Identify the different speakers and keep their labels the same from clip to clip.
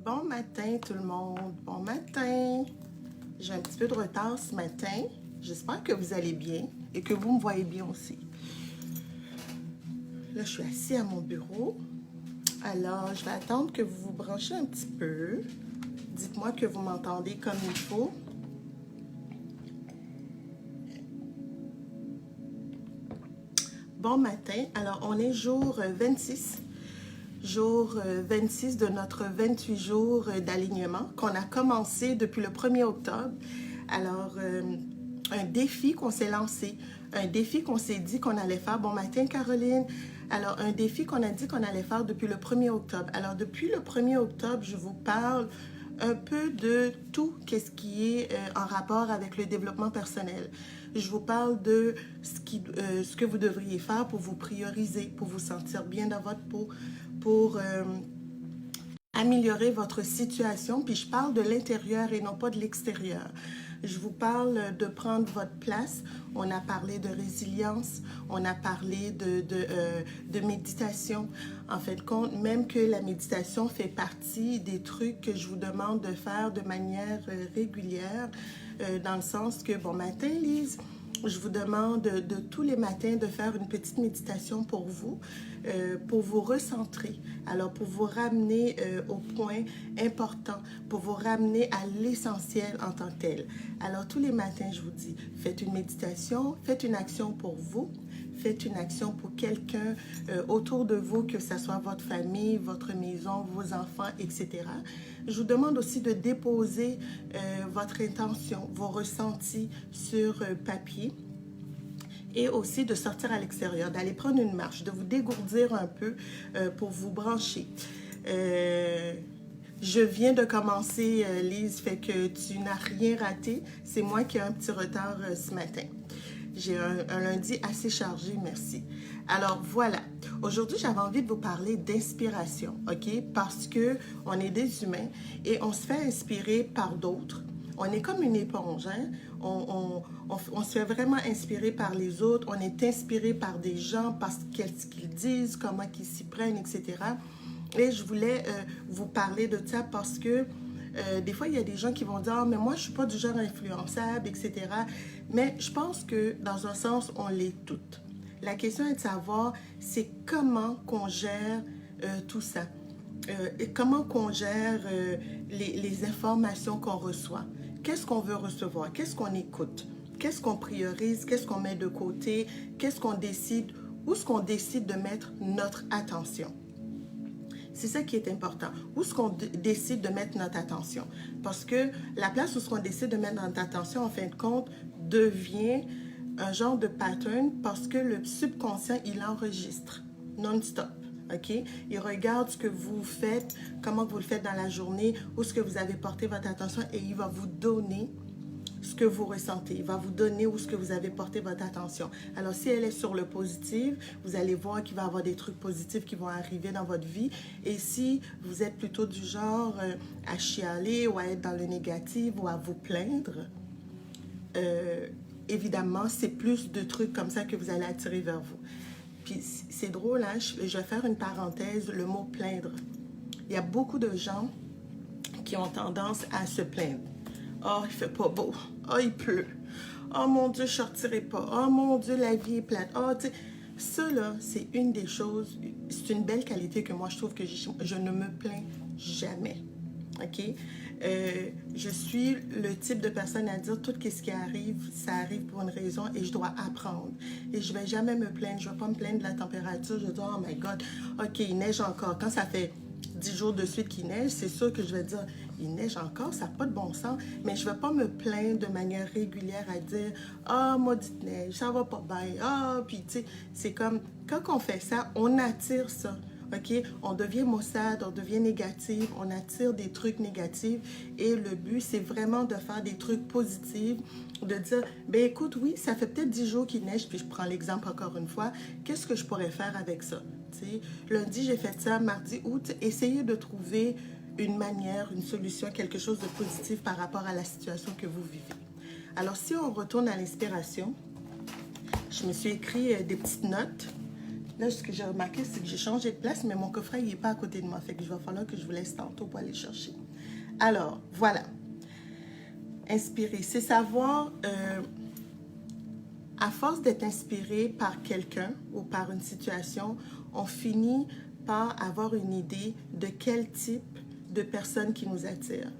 Speaker 1: Bon matin tout le monde, bon matin. J'ai un petit peu de retard ce matin. J'espère que vous allez bien et que vous me voyez bien aussi. Là, je suis assis à mon bureau. Alors, je vais attendre que vous vous branchez un petit peu. Dites-moi que vous m'entendez comme il faut. Bon matin. Alors, on est jour 26. Jour 26 de notre 28 jours d'alignement qu'on a commencé depuis le 1er octobre. Alors, un défi qu'on s'est lancé, un défi qu'on s'est dit qu'on allait faire. Bon matin, Caroline. Alors, un défi qu'on a dit qu'on allait faire depuis le 1er octobre. Alors, depuis le 1er octobre, je vous parle un peu de tout ce qui est en rapport avec le développement personnel. Je vous parle de ce que vous devriez faire pour vous prioriser, pour vous sentir bien dans votre peau, pour améliorer votre situation. Puis je parle de l'intérieur et non pas de l'extérieur. Je vous parle de prendre votre place. On a parlé de résilience, on a parlé de méditation. En fait, compte, même que la méditation fait partie des trucs que je vous demande de faire de manière régulière, dans le sens que, bon matin, Lise, je vous demande de tous les matins de faire une petite méditation pour vous recentrer. Alors, pour vous ramener au point important, pour vous ramener à l'essentiel en tant que tel. Alors, tous les matins, je vous dis, faites une méditation, faites une action pour vous, faites une action pour quelqu'un autour de vous, que ce soit votre famille, votre maison, vos enfants, etc. Je vous demande aussi de déposer votre intention, vos ressentis sur papier et aussi de sortir à l'extérieur, d'aller prendre une marche, de vous dégourdir un peu pour vous brancher. Je viens de commencer, Lise, fait que tu n'as rien raté. C'est moi qui ai un petit retard ce matin. J'ai un lundi assez chargé, merci. Alors voilà, aujourd'hui j'avais envie de vous parler d'inspiration, ok? Parce que on est des humains et on se fait inspirer par d'autres. On est comme une éponge, hein? On se fait vraiment inspirer par les autres. On est inspiré par des gens, parce qu'est-ce qu'ils disent, comment ils s'y prennent, etc. Et je voulais vous parler de ça parce que des fois, il y a des gens qui vont dire « Ah, mais moi, je ne suis pas du genre influençable, etc. » Mais je pense que, dans un sens, on l'est toutes. La question est de savoir, c'est comment qu'on gère tout ça. Et comment qu'on gère les informations qu'on reçoit. Qu'est-ce qu'on veut recevoir? Qu'est-ce qu'on écoute? Qu'est-ce qu'on priorise? Qu'est-ce qu'on met de côté? Qu'est-ce qu'on décide? Où est-ce qu'on décide de mettre notre attention? C'est ça qui est important. Où est-ce qu'on décide de mettre notre attention? Parce que la place où on décide de mettre notre attention, en fin de compte, devient un genre de pattern parce que le subconscient, il enregistre non-stop. OK? Il regarde ce que vous faites, comment vous le faites dans la journée, où est-ce que vous avez porté votre attention et il va vous donner ce que vous ressentez. Il va vous donner où est-ce que vous avez porté votre attention. Alors, si elle est sur le positif, vous allez voir qu'il va y avoir des trucs positifs qui vont arriver dans votre vie. Et si vous êtes plutôt du genre à chialer ou à être dans le négatif ou à vous plaindre, évidemment, c'est plus de trucs comme ça que vous allez attirer vers vous. Puis c'est drôle, hein? Je vais faire une parenthèse, le mot plaindre. Il y a beaucoup de gens qui ont tendance à se plaindre. Oh, il fait pas beau. Oh, il pleut. Oh mon Dieu, je sortirai pas. Oh mon Dieu, la vie est plate. Oh, tu sais, ça là, c'est une des choses, c'est une belle qualité que moi je trouve que je ne me plains jamais. OK? Je suis le type de personne à dire tout ce qui arrive, ça arrive pour une raison et je dois apprendre. Et je ne vais jamais me plaindre. Je ne vais pas me plaindre de la température. Je vais dire, oh my God, OK, il neige encore. Quand ça fait 10 jours de suite qu'il neige, c'est sûr que je vais dire, il neige encore, ça n'a pas de bon sens. Mais je ne vais pas me plaindre de manière régulière à dire, ah, maudite neige, ça va pas bien. Ah, puis tu sais, c'est comme, quand on fait ça, on attire ça. OK? On devient maussade, on devient négative, on attire des trucs négatifs et le but, c'est vraiment de faire des trucs positifs, de dire, ben écoute, oui, ça fait peut-être 10 jours qu'il neige, puis je prends l'exemple encore une fois, qu'est-ce que je pourrais faire avec ça? T'sais? Lundi, j'ai fait ça, mardi, août, essayez de trouver une manière, une solution, quelque chose de positif par rapport à la situation que vous vivez. Alors, si on retourne à l'inspiration, je me suis écrit des petites notes. Là, ce que j'ai remarqué, c'est que j'ai changé de place, mais mon coffret, il n'est pas à côté de moi. Fait que je va falloir que je vous laisse tantôt pour aller le chercher. Alors, voilà. Inspirer, c'est savoir, à force d'être inspiré par quelqu'un ou par une situation, on finit par avoir une idée de quel type de personne qui nous attire,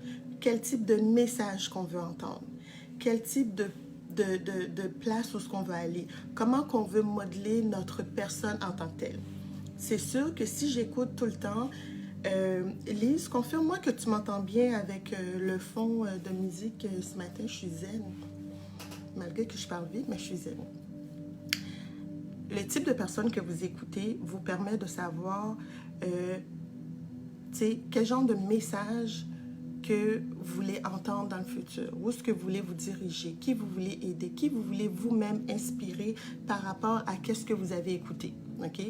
Speaker 1: quel type de message qu'on veut entendre, quel type de place où ce qu'on veut aller, comment qu'on veut modeler notre personne en tant que telle. C'est sûr que si j'écoute tout le temps, Lise, confirme-moi que tu m'entends bien avec le fond de musique ce matin, je suis zen. Malgré que je parle vite, mais je suis zen. Le type de personne que vous écoutez vous permet de savoir quel genre de message que vous voulez entendre dans le futur, où est-ce que vous voulez vous diriger, qui vous voulez aider, qui vous voulez vous-même inspirer par rapport à qu'est-ce que vous avez écouté. OK?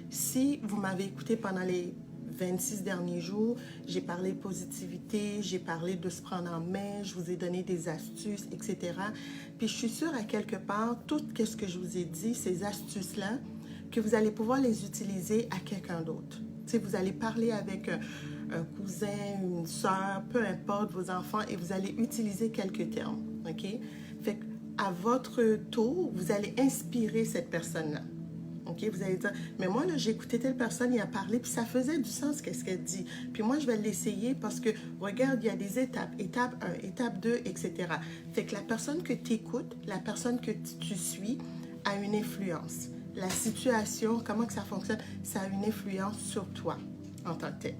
Speaker 1: Si vous m'avez écouté pendant les 26 derniers jours, j'ai parlé de positivité, j'ai parlé de se prendre en main, je vous ai donné des astuces, etc. Puis je suis sûre à quelque part, tout ce que je vous ai dit, ces astuces-là, que vous allez pouvoir les utiliser à quelqu'un d'autre. Tu sais, vous allez parler avec un cousin, une soeur, peu importe, vos enfants, et vous allez utiliser quelques termes. OK? Fait qu'à votre tour, vous allez inspirer cette personne-là. OK? Vous allez dire, mais moi, là, j'ai écouté telle personne, il a parlé, puis ça faisait du sens, qu'est-ce qu'elle dit. Puis moi, je vais l'essayer parce que, regarde, il y a des étapes, étape 1, étape 2, etc. Fait que la personne que tu écoutes, la personne que tu suis, a une influence. La situation, comment que ça fonctionne, ça a une influence sur toi en tant que tel.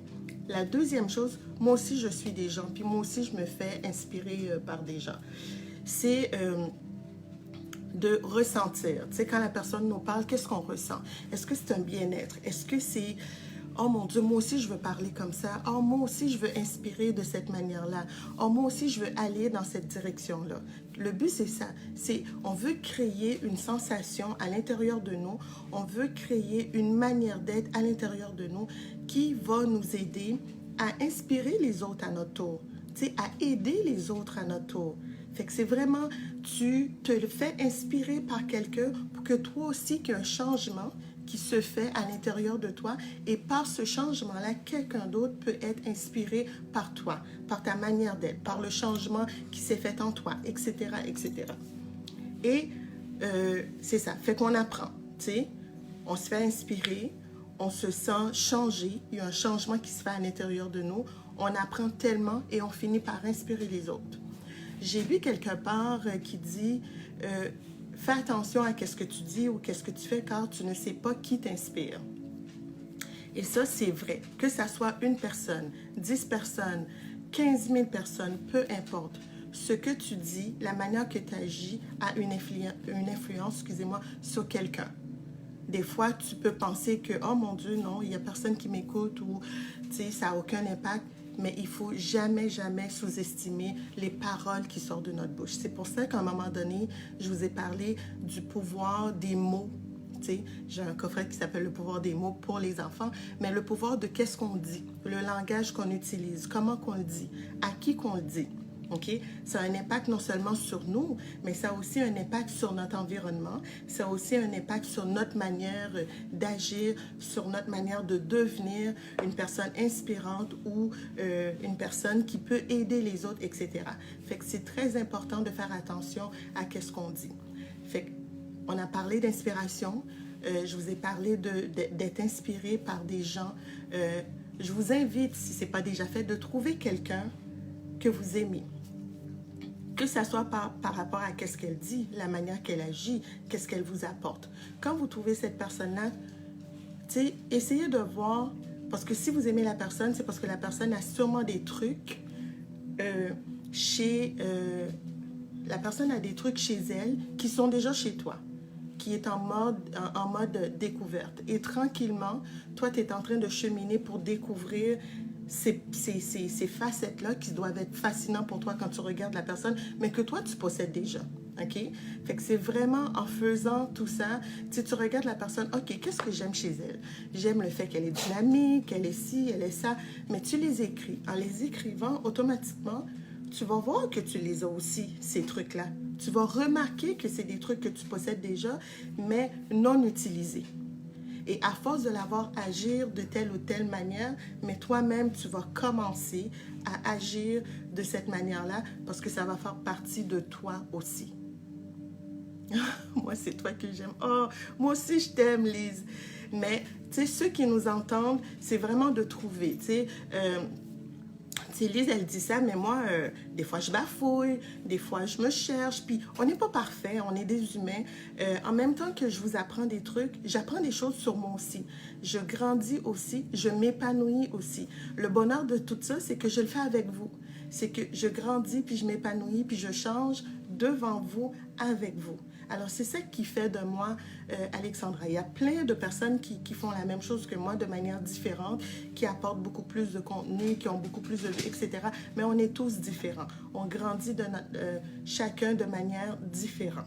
Speaker 1: La deuxième chose, moi aussi, je suis des gens, puis moi aussi, je me fais inspirer par des gens. C'est de ressentir. Tu sais, quand la personne nous parle, qu'est-ce qu'on ressent? Est-ce que c'est un bien-être? Est-ce que c'est, oh mon Dieu, moi aussi je veux parler comme ça. Oh, moi aussi je veux inspirer de cette manière-là. Oh, moi aussi je veux aller dans cette direction-là. Le but, c'est ça. C'est, on veut créer une sensation à l'intérieur de nous. On veut créer une manière d'être à l'intérieur de nous qui va nous aider à inspirer les autres à notre tour. Tu sais, à aider les autres à notre tour. Fait que c'est vraiment, tu te le fais inspirer par quelqu'un pour que toi aussi, qu'il y ait un changement qui se fait à l'intérieur de toi. Et par ce changement-là, quelqu'un d'autre peut être inspiré par toi, par ta manière d'être, par le changement qui s'est fait en toi, etc., etc. Et c'est ça. Fait qu'on apprend, tu sais. On se fait inspirer, on se sent changé. Il y a un changement qui se fait à l'intérieur de nous. On apprend tellement et on finit par inspirer les autres. J'ai lu quelque part qui dit fais attention à ce que tu dis ou qu'est-ce que tu fais car tu ne sais pas qui t'inspire. Et ça, c'est vrai. Que ça soit une personne, 10 personnes, 15 000 personnes, peu importe. Ce que tu dis, la manière que tu agis a une influence, excusez-moi, sur quelqu'un. Des fois, tu peux penser que, oh mon Dieu, non, il n'y a personne qui m'écoute ou, tu sais, ça n'a aucun impact. Mais il ne faut jamais, jamais sous-estimer les paroles qui sortent de notre bouche. C'est pour ça qu'à un moment donné, je vous ai parlé du pouvoir des mots. J'ai un coffret qui s'appelle le pouvoir des mots pour les enfants, mais le pouvoir de qu'est-ce qu'on dit, le langage qu'on utilise, comment qu'on le dit, à qui qu'on le dit. Okay? Ça a un impact non seulement sur nous, mais ça a aussi un impact sur notre environnement, ça a aussi un impact sur notre manière d'agir, sur notre manière de devenir une personne inspirante ou une personne qui peut aider les autres, etc. Fait que c'est très important de faire attention à qu'est-ce qu'on dit. Fait qu'on a parlé d'inspiration, je vous ai parlé d'être inspiré par des gens. Je vous invite, si ce n'est pas déjà fait, de trouver quelqu'un que vous aimez. Que ça soit par rapport à qu'est-ce qu'elle dit, la manière qu'elle agit, qu'est-ce qu'elle vous apporte. Quand vous trouvez cette personne-là, essayez de voir, parce que si vous aimez la personne, c'est parce que la personne a sûrement des trucs la personne a des trucs chez elle qui sont déjà chez toi, qui est en mode découverte. Et tranquillement, toi, tu es en train de cheminer pour découvrir ces facettes-là qui doivent être fascinantes pour toi quand tu regardes la personne, mais que toi, tu possèdes déjà. OK? Fait que c'est vraiment en faisant tout ça, tu regardes la personne, OK, qu'est-ce que j'aime chez elle? J'aime le fait qu'elle est dynamique, qu'elle est ci, elle est ça, mais tu les écris. En les écrivant, automatiquement, tu vas voir que tu les as aussi, ces trucs-là. Tu vas remarquer que c'est des trucs que tu possèdes déjà, mais non utilisés. Et à force de la voir agir de telle ou telle manière, mais toi-même, tu vas commencer à agir de cette manière-là parce que ça va faire partie de toi aussi. Moi, c'est toi que j'aime. Oh, moi aussi, je t'aime, Lise. Mais, tu sais, ceux qui nous entendent, c'est vraiment de trouver, tu sais. Lise, elle dit ça, mais moi, des fois, je bafouille, des fois, je me cherche, puis on n'est pas parfait, on est des humains. En même temps que je vous apprends des trucs, j'apprends des choses sur moi aussi. Je grandis aussi, je m'épanouis aussi. Le bonheur de tout ça, c'est que je le fais avec vous. C'est que je grandis, puis je m'épanouis, puis je change devant vous, avec vous. Alors, c'est ça qui fait de moi Alexandra. Il y a plein de personnes qui font la même chose que moi de manière différente, qui apportent beaucoup plus de contenu, qui ont beaucoup plus de vie, etc. Mais on est tous différents. On grandit chacun de manière différente.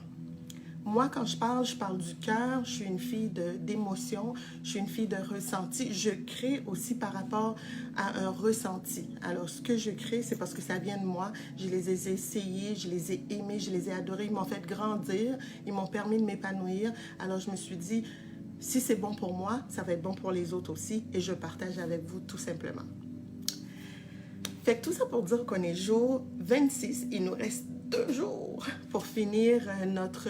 Speaker 1: Moi, quand je parle du cœur, je suis une fille d'émotion, je suis une fille de ressenti. Je crée aussi par rapport à un ressenti. Alors, ce que je crée, c'est parce que ça vient de moi. Je les ai essayés, je les ai aimés, je les ai adorés. Ils m'ont fait grandir, ils m'ont permis de m'épanouir. Alors, je me suis dit, si c'est bon pour moi, ça va être bon pour les autres aussi. Et je partage avec vous tout simplement. Fait que tout ça pour dire qu'on est jour 26. Il nous reste 2 jours pour finir notre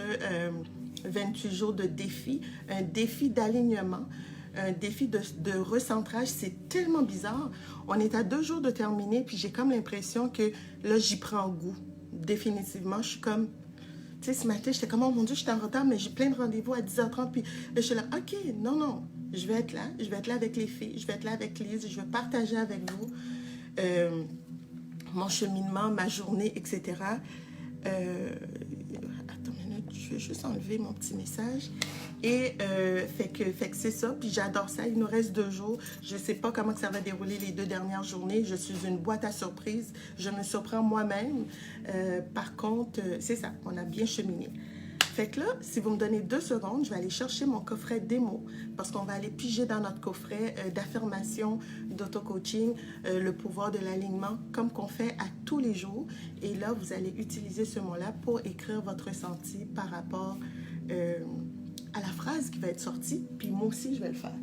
Speaker 1: 28 jours de défi. Un défi d'alignement, un défi de recentrage. C'est tellement bizarre. On est à 2 jours de terminer, puis j'ai comme l'impression que là, j'y prends goût. Définitivement, je suis comme... Tu sais, ce matin, j'étais comme, oh mon Dieu, je suis en retard, mais j'ai plein de rendez-vous à 10h30. Puis là, je suis là, OK, non, je vais être là. Je vais être là avec les filles, je vais être là avec Lise, je vais partager avec vous mon cheminement, ma journée, etc. Attends une minute, je vais juste enlever mon petit message. Et fait que c'est ça, puis j'adore ça. Il nous reste 2 jours. Je ne sais pas comment ça va dérouler les 2 dernières journées. Je suis une boîte à surprises. Je me surprends moi-même. Par contre, c'est ça, on a bien cheminé. Fait que là, si vous me donnez 2 secondes, je vais aller chercher mon coffret démo parce qu'on va aller piger dans notre coffret d'affirmation, d'auto-coaching, le pouvoir de l'alignement, comme qu'on fait à tous les jours. Et là, vous allez utiliser ce mot-là pour écrire votre ressenti par rapport à la phrase qui va être sortie. Puis moi aussi, je vais le faire.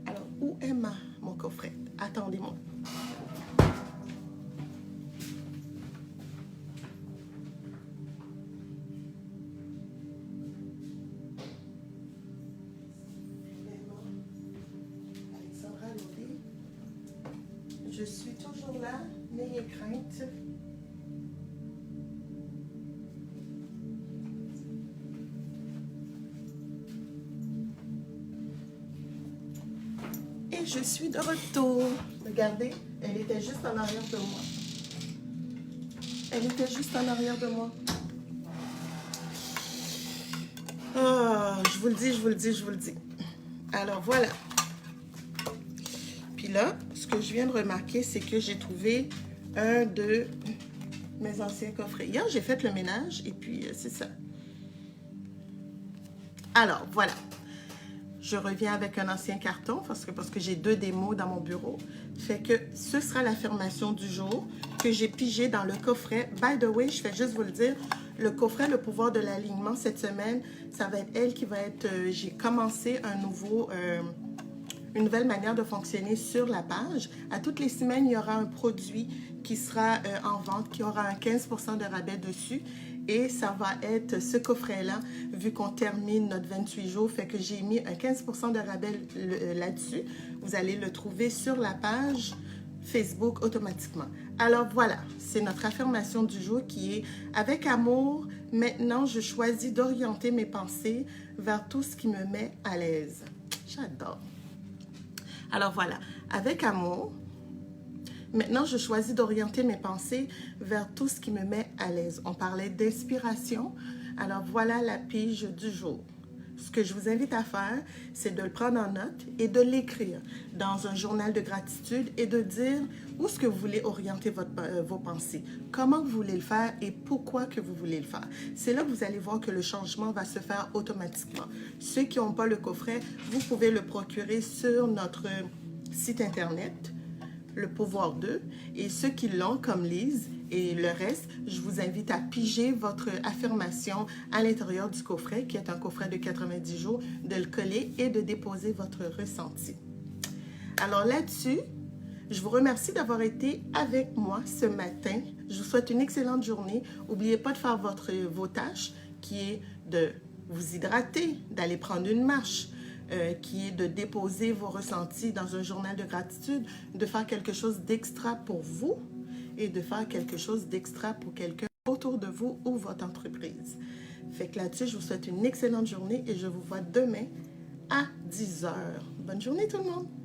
Speaker 1: Alors, où est mon coffret? Attendez-moi. Je suis toujours là, n'ayez crainte. Et je suis de retour. Regardez, elle était juste en arrière de moi. Elle était juste en arrière de moi. Oh, je vous le dis, je vous le dis, je vous le dis. Alors voilà. Puis là, ce que je viens de remarquer, c'est que j'ai trouvé un de mes anciens coffrets. Hier, j'ai fait le ménage et puis c'est ça. Alors, voilà. Je reviens avec un ancien carton parce que j'ai 2 démos dans mon bureau. Fait que ce sera l'affirmation du jour que j'ai pigé dans le coffret. By the way, je vais juste vous le dire, le coffret, le pouvoir de l'alignement, cette semaine, ça va être elle qui va être... j'ai commencé une nouvelle manière de fonctionner sur la page. À toutes les semaines, il y aura un produit qui sera en vente, qui aura un 15% de rabais dessus. Et ça va être ce coffret-là, vu qu'on termine notre 28 jours, fait que j'ai mis un 15% de rabais là-dessus. Vous allez le trouver sur la page Facebook automatiquement. Alors voilà, c'est notre affirmation du jour qui est « Avec amour, maintenant je choisis d'orienter mes pensées vers tout ce qui me met à l'aise. » J'adore. Alors voilà, avec amour, maintenant je choisis d'orienter mes pensées vers tout ce qui me met à l'aise. On parlait d'inspiration, alors voilà la pige du jour. Ce que je vous invite à faire, c'est de le prendre en note et de l'écrire dans un journal de gratitude et de dire où est-ce que vous voulez orienter vos pensées, comment vous voulez le faire et pourquoi que vous voulez le faire. C'est là que vous allez voir que le changement va se faire automatiquement. Ceux qui n'ont pas le coffret, vous pouvez le procurer sur notre site internet le pouvoir d'eux. Et ceux qui l'ont, comme Lise et le reste, je vous invite à piger votre affirmation à l'intérieur du coffret, qui est un coffret de 90 jours, de le coller et de déposer votre ressenti. Alors là-dessus, je vous remercie d'avoir été avec moi ce matin. Je vous souhaite une excellente journée. N'oubliez pas de faire vos tâches, qui est de vous hydrater, d'aller prendre une marche, qui est de déposer vos ressentis dans un journal de gratitude, de faire quelque chose d'extra pour vous et de faire quelque chose d'extra pour quelqu'un autour de vous ou votre entreprise. Fait que là-dessus, je vous souhaite une excellente journée et je vous vois demain à 10 h. Bonne journée tout le monde!